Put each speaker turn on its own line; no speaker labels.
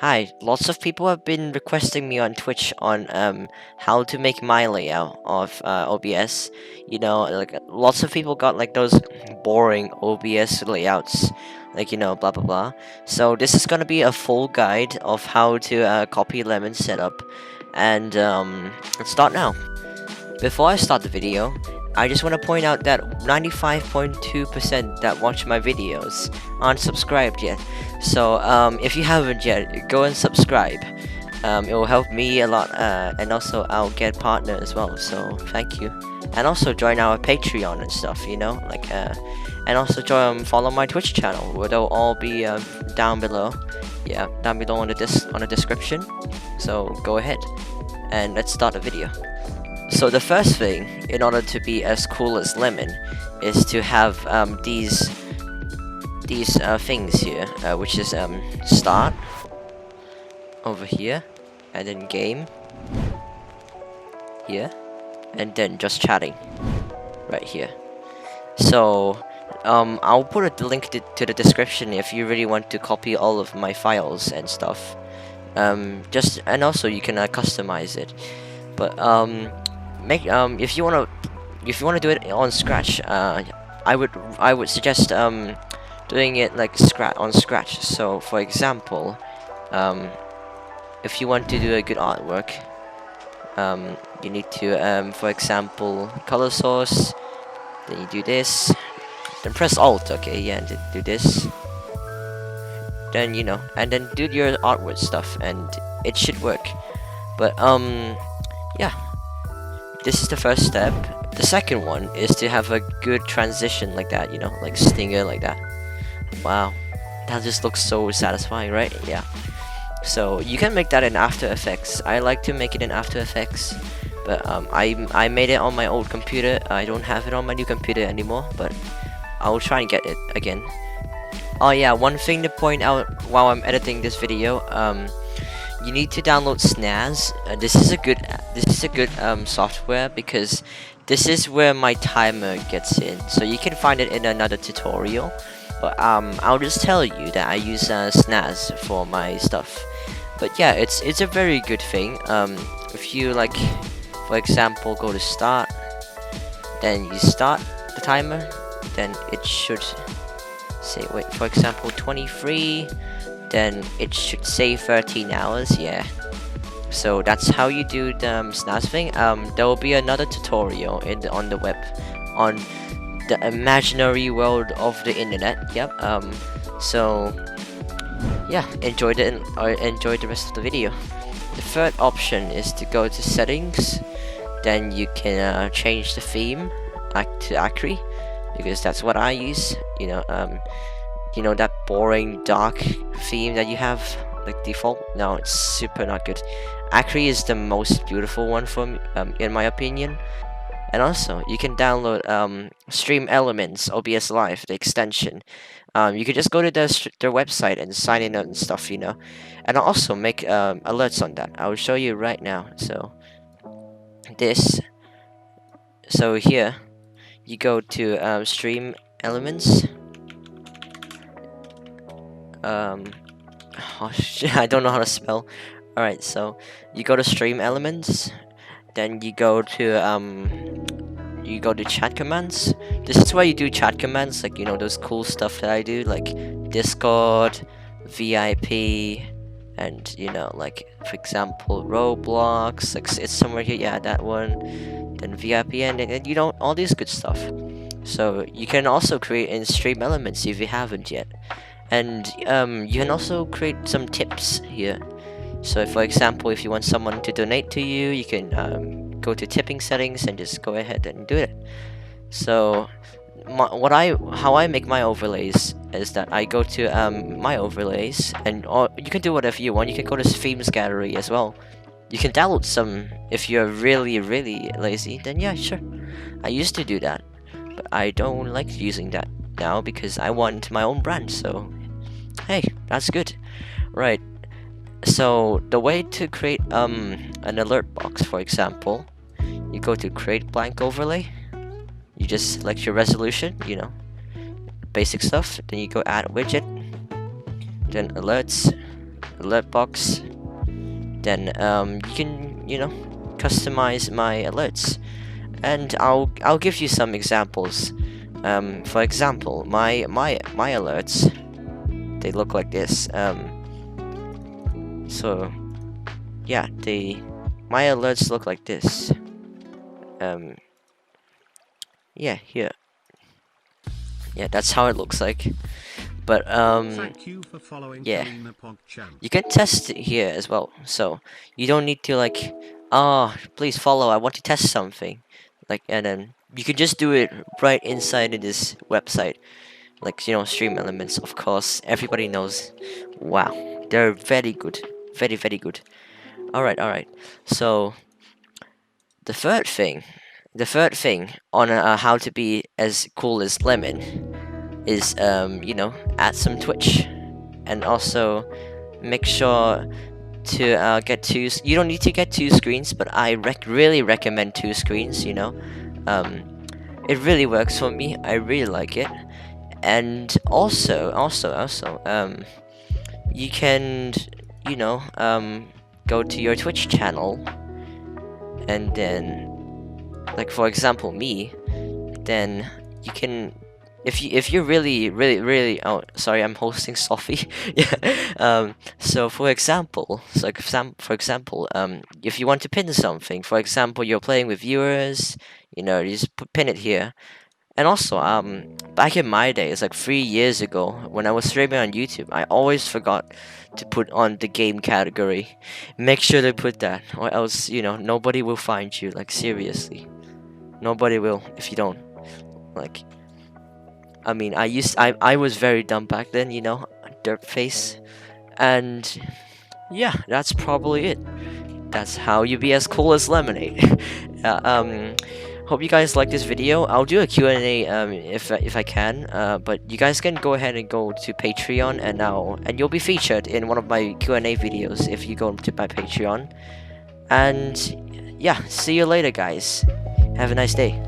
Hi, lots of people have been requesting me on Twitch on how to make my layout of OBS. You know, like lots of people got like those boring OBS layouts, like blah blah blah. So this is gonna be a full guide of how to copy Lemon setup, and let's start now. Before I start the video, I just want to point out that 95.2% that watch my videos aren't subscribed yet. So if you haven't yet, go and subscribe. It will help me a lot, and also I'll get partner as well. So thank you, and also join our Patreon and stuff. And also follow my Twitch channel. They'll all be down below. Yeah, down below on the description. So go ahead, and let's start the video. So the first thing, in order to be as cool as Lemon, is to have these things here, which is start over here, and then game here, and then just chatting right here. So I'll put a link to the description if you really want to copy all of my files and stuff. And also you can customize it, but if you wanna do it on Scratch, I would suggest doing it like on Scratch. So for example, if you want to do a good artwork, you need to for example, color source, then you do this, then press Alt, okay, yeah, and then do this, then and then do your artwork stuff, and it should work. But yeah, this is the first step. The second one is to have a good transition like that, like stinger like that. Wow, that just looks so satisfying, right? Yeah. So you can make that in After Effects. I like to make it in After Effects, but I made it on my old computer. I don't have it on my new computer anymore, but I'll try and get it again. Oh yeah, one thing to point out while I'm editing this video, you need to download Snaz. This is a good software, because this is where my timer gets in. So you can find it in another tutorial, but I'll just tell you that I use Snaz for my stuff. But yeah, it's a very good thing. If you like, for example, go to start, then you start the timer, then it should say, wait, for example, 23. Then it should say 13 hours, yeah. So that's how you do the Snaz thing. There will be another tutorial on the web, on the imaginary world of the internet. Yep. So yeah, enjoy the rest of the video. The third option is to go to settings. Then you can change the theme to Acri, because that's what I use. That boring dark theme that you have like default. No, it's super not good. Acri is the most beautiful one for me, in my opinion. And also you can download Stream Elements OBS Live, the extension. You can just go to their website and sign in and stuff, and I'll also make alerts on that. I will show you right now. So here you go to Stream Elements. Oh shit, I don't know how to spell. Alright, so you go to Stream Elements, then you go to chat commands. This is where you do chat commands, like those cool stuff that I do, like Discord, VIP, and like for example Roblox, like it's somewhere here, yeah, that one, then VIP, and all these good stuff. So you can also create in Stream Elements if you haven't yet. And you can also create some tips here. So for example, if you want someone to donate to you, you can go to tipping settings and just go ahead and do it. So how I make my overlays is that I go to my overlays, and you can do whatever you want. You can go to themes gallery as well. You can download some if you're really lazy. Then yeah, sure. I used to do that, but I don't like using that now because I want my own brand. So hey, that's good. Right, so the way to create an alert box, for example, you go to create blank overlay, you just select your resolution, basic stuff, then you go add widget, then alerts, alert box, then you can, you know, customize my alerts, and I'll give you some examples. For example, my alerts, they look like this. So yeah, my alerts look like this. Yeah, here. Yeah, that's how it looks like. But
Thank you for following
yeah,
Kalinapog
you can test it here as well. So you don't need to like, please follow, I want to test something. Like, and then you can just do it right inside of this website. Like, you know, Stream Elements, of course, everybody knows. Wow, they're very good, very good. All right. So the third thing on how to be as cool as Lemon is you know, add some Twitch, and also make sure to get two. You don't need to get two screens, but I really recommend two screens. You know, it really works for me. I really like it. And also, you can, you know, go to your Twitch channel, and then, like for example, me, then you can, if you're really, oh sorry, I'm hosting Sophie. Yeah. So for example, if you want to pin something, for example, you're playing with viewers, you know, you just pin it here. And also, back in my days, like 3 years ago, when I was streaming on YouTube, I always forgot to put on the game category. Make sure to put that, or else, you know, nobody will find you. Like, seriously, nobody will if you don't. Like, I mean, I was very dumb back then, you know, dirt face, and yeah, that's probably it. That's how you be as cool as Lemonade. Hope you guys like this video. I'll do a Q&A if I can. But you guys can go ahead and go to Patreon, and you'll be featured in one of my Q&A videos if you go to my Patreon. And yeah, see you later, guys. Have a nice day.